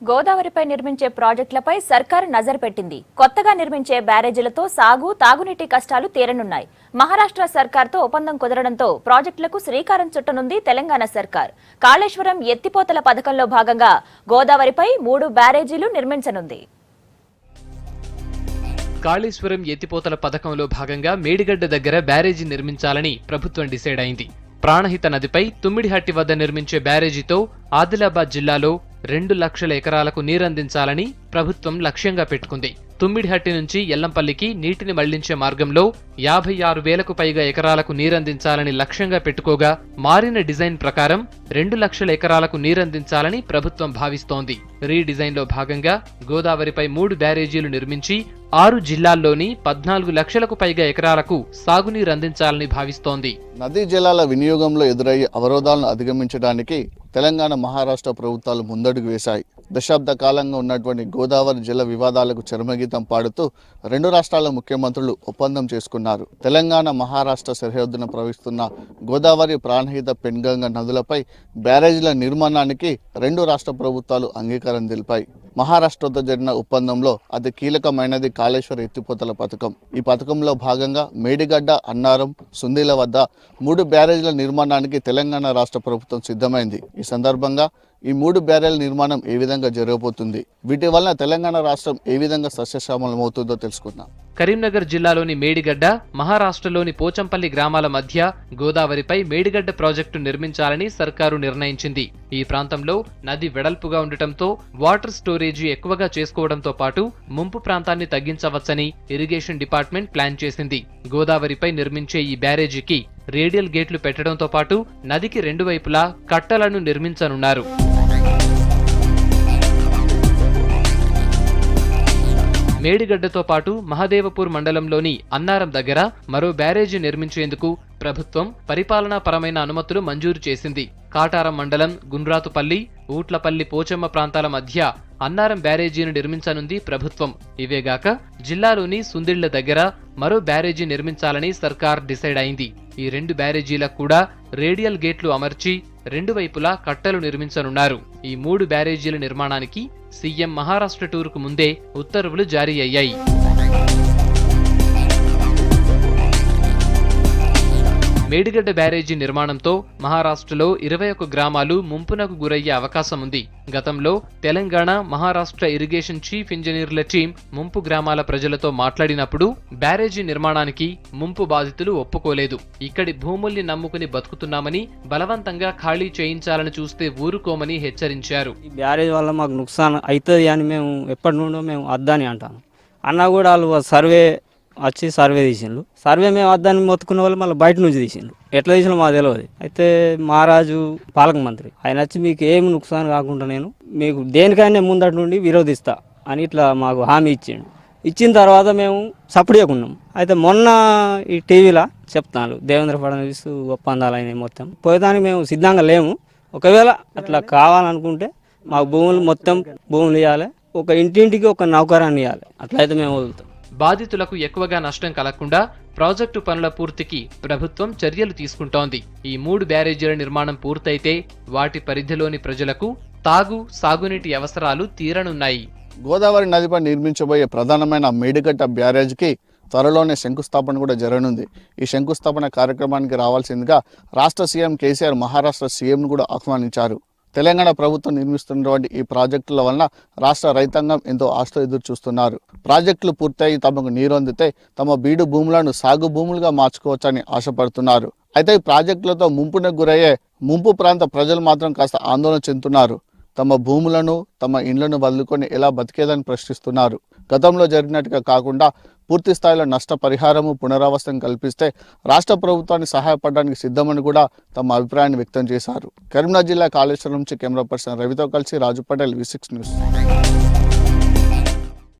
గోదావరిపై నిర్మించే ప్రాజెక్టులపై సర్కార్ నజర్ పెట్టింది. కొత్తగా నిర్మించే బ్యారేజీలతో సాగు, తాగునీటి కష్టాలు తీరనున్నాయి. మహారాష్ట్ర సర్కార్తో ఒప్పందం కుదరడంతో ప్రాజెక్టులకు శ్రీకారం చుట్టనుంది తెలంగాణ సర్కార్. కాళేశ్వరం ఎత్తిపోతల పథకంలో భాగంగా గోదావరిపై 3 బ్యారేజీలు నిర్మించనుంది. కాళేశ్వరం ఎత్తిపోతల పథకంలో భాగంగా మేడిగడ్డ దగ్గర బ్యారేజీ నిర్మించాలని ప్రభుత్వం డిసైడ్ అయింది. ప్రాణహిత నదిపై తుమ్మిడిహట్టి వద్ద నిర్మించే బ్యారేజీతో ఆదిలాబాద్ జిల్లాలో 2 లక్షల ఎకరాలకు నీరందించాలని ప్రభుత్వం లక్ష్యంగా పెట్టుకుంది. తుమ్మిడిహట్టి నుంచి ఎల్లంపల్లికి నీటిని మళ్లించే మార్గంలో 56,000కు పైగా ఎకరాలకు నీరందించాలని లక్ష్యంగా పెట్టుకోగా మారిన డిజైన్ ప్రకారం 2 లక్షల ఎకరాలకు నీరందించాలని ప్రభుత్వం భావిస్తోంది. రీడిజైన్లో భాగంగా గోదావరిపై 3 బ్యారేజీలు నిర్మించి 6 జిల్లాల్లోని 14 లక్షలకు పైగా ఎకరాలకు సాగునీరు అందించాలని భావిస్తోంది. నదీ జలాల వినియోగంలో ఎదురయ్యే అవరోధాలను అధిగమించడానికి తెలంగాణ, మహారాష్ట్ర ప్రభుత్వాలు ముందడుగు వేశాయి. దశాబ్ద కాలంగా ఉన్నటువంటి గోదావరి జల వివాదాలకు చరమగీతం పాడుతూ 2 రాష్ట్రాల ముఖ్యమంత్రులు ఒప్పందం చేసుకున్నారు. తెలంగాణ, మహారాష్ట్ర సరిహద్దున ప్రవహిస్తున్న గోదావరి, ప్రాణహిత, పెన్గంగ నదులపై బ్యారేజీల నిర్మాణానికి 2 రాష్ట్ర ప్రభుత్వాలు అంగీకారం తెలిపాయి. మహారాష్ట్రతో జరిగిన ఒప్పందంలో అతి కీలకమైనది కాళేశ్వర ఎత్తిపోతల పథకం. ఈ పథకంలో భాగంగా మేడిగడ్డ, అన్నారం, సుందీల వద్ద 3 బ్యారేజీల నిర్మాణానికి తెలంగాణ రాష్ట్ర ప్రభుత్వం సిద్ధమైంది. ఈ సందర్భంగా ఈ 3 బ్యారేజీల నిర్మాణం ఏ విధంగా జరగబోతుంది, వీటి వలన తెలంగాణ రాష్ట్రం ఏ విధంగా సస్యశ్యామలమవుతుందో తెలుసుకుందాం. కరీంనగర్ జిల్లాలోని మేడిగడ్డ, మహారాష్ట్రలోని పోచంపల్లి గ్రామాల మధ్య గోదావరిపై మేడిగడ్డ ప్రాజెక్టు నిర్మించాలని సర్కారు నిర్ణయించింది. ఈ ప్రాంతంలో నది వెడల్పుగా ఉండటంతో వాటర్ స్టోరేజీ ఎక్కువగా చేసుకోవడంతో పాటు ముంపు ప్రాంతాన్ని తగ్గించవచ్చని ఇరిగేషన్ డిపార్ట్మెంట్ ప్లాన్ చేసింది. గోదావరిపై నిర్మించే ఈ బ్యారేజీకి రేడియల్ గేట్లు పెట్టడంతో పాటు నదికి 2 వైపులా కట్టలను నిర్మించనున్నారు. మేడిగడ్డతో పాటు మహదేవపూర్ మండలంలోని అన్నారం దగ్గర మరో బ్యారేజీ నిర్మించేందుకు ప్రభుత్వం పరిపాలనాపరమైన అనుమతులు మంజూరు చేసింది. కాటారం మండలం గుండ్రాతుపల్లి, ఊట్లపల్లి, పోచమ్మ ప్రాంతాల మధ్య అన్నారం బ్యారేజీని నిర్మించనుంది ప్రభుత్వం. ఇవేగాక జిల్లాలోని సుందిళ్ల దగ్గర మరో బ్యారేజీ నిర్మించాలని సర్కార్ డిసైడ్ అయింది. ఈ 2 బ్యారేజీలకు కూడా రేడియల్ గేట్లు అమర్చి 2 వైపులా కట్టలు నిర్మించనున్నారు. ఈ 3 బ్యారేజీల నిర్మాణానికి సీఎం మహారాష్ట్ర టూర్కు ముందే ఉత్తర్వులు జారీ అయ్యాయి. మేడిగడ్డ బ్యారేజీ నిర్మాణంతో మహారాష్ట్రలో 21 గ్రామాలు ముంపునకు గురయ్యే అవకాశం ఉంది. గతంలో తెలంగాణ, మహారాష్ట్ర ఇరిగేషన్ చీఫ్ ఇంజనీర్ల టీం ముంపు గ్రామాల ప్రజలతో మాట్లాడినప్పుడు బ్యారేజీ నిర్మాణానికి ముంపు బాధితులు ఒప్పుకోలేదు. ఇక్కడి భూముల్ని నమ్ముకుని బతుకుతున్నామని, బలవంతంగా ఖాళీ చేయించాలని చూస్తే ఊరుకోమని హెచ్చరించారు. ఈ బ్యారేజ్ వల్ల మాకు నుక్సాన్ అవుతుంది అని మేము ఎప్పటి నుండో మేము వద్దని అంటాను. అన్నా కూడా వాళ్ళు సర్వే తీసిండ్రు. సర్వే మేము వద్దని మొత్తుకున్న వాళ్ళు మళ్ళీ బయట నుంచి తీసిండ్రు. ఎట్లా తీసినా మాకు తెలియదు. అయితే మహారాజు పాలక మంత్రి ఆయన వచ్చి మీకు ఏమి నుక్సాన్ కాకుండా నేను మీకు దేనికైనా ముందటి నుండి విరోధిస్తా అని ఇట్లా మాకు హామీ ఇచ్చిండు. ఇచ్చిన తర్వాత మేము సపోర్ట్ చేయకున్నాం. అయితే మొన్న ఈ టీవీలో చెప్తాను దేవేంద్ర ఫడ్నవీస్ ఒప్పందాలు అయినాయి మొత్తం పోయేదానికి మేము సిద్ధంగా లేము. ఒకవేళ అట్లా కావాలనుకుంటే మాకు భూములు ఇవ్వాలి, ఒక ఇంటింటికి ఒక నౌకరాన్ని ఇవ్వాలి. అట్లయితే మేము వదులుతాం. బాధితులకు ఎక్కువగా నష్టం కలగకుండా ప్రాజెక్టు పనుల పూర్తికి ప్రభుత్వం చర్యలు తీసుకుంటోంది. ఈ 3 బ్యారేజీల నిర్మాణం పూర్తయితే వాటి పరిధిలోని ప్రజలకు తాగు, సాగునీటి అవసరాలు తీరనున్నాయి. గోదావరి నదిపై నిర్మించబోయే ప్రధానమైన మేడిగడ్డ బ్యారేజ్కి త్వరలోనే శంకుస్థాపన కూడా జరగనుంది. ఈ శంకుస్థాపన కార్యక్రమానికి రావాల్సిందిగా రాష్ట్ర సీఎం కేసీఆర్ మహారాష్ట్ర సీఎంను కూడా ఆహ్వానించారు. తెలంగాణ ప్రభుత్వం నిర్మిస్తున్నటువంటి ఈ ప్రాజెక్టుల వలన రాష్ట్ర రైతాంగం ఎంతో ఆశతో ఎదురు చూస్తున్నారు. ప్రాజెక్టులు పూర్తయి తమకు నీరు అందితే తమ బీడు భూములను సాగు భూములుగా మార్చుకోవచ్చని ఆశపడుతున్నారు. అయితే ఈ ప్రాజెక్టులతో ముంపునకు గురయ్యే ముంపు ప్రాంత ప్రజలు మాత్రం కాస్త ఆందోళన చెందుతున్నారు. తమ భూములను, తమ ఇండ్లను వదులుకొని ఎలా బతికేదని ప్రశ్నిస్తున్నారు. గతంలో జరిగినట్టుగా కాకుండా పూర్తి స్థాయిలో నష్టపరిహారము, పునరావాసం కల్పిస్తే రాష్ట్ర ప్రభుత్వాన్ని సహాయపడడానికి సిద్ధమని కూడా తమ అభిప్రాయాన్ని వ్యక్తం చేశారు. కరీంనగర్ జిల్లా కాళేశ్వరం నుంచి కెమెరా పర్సన్ రవితో కలిసి రాజు పటేల్, V6 న్యూస్.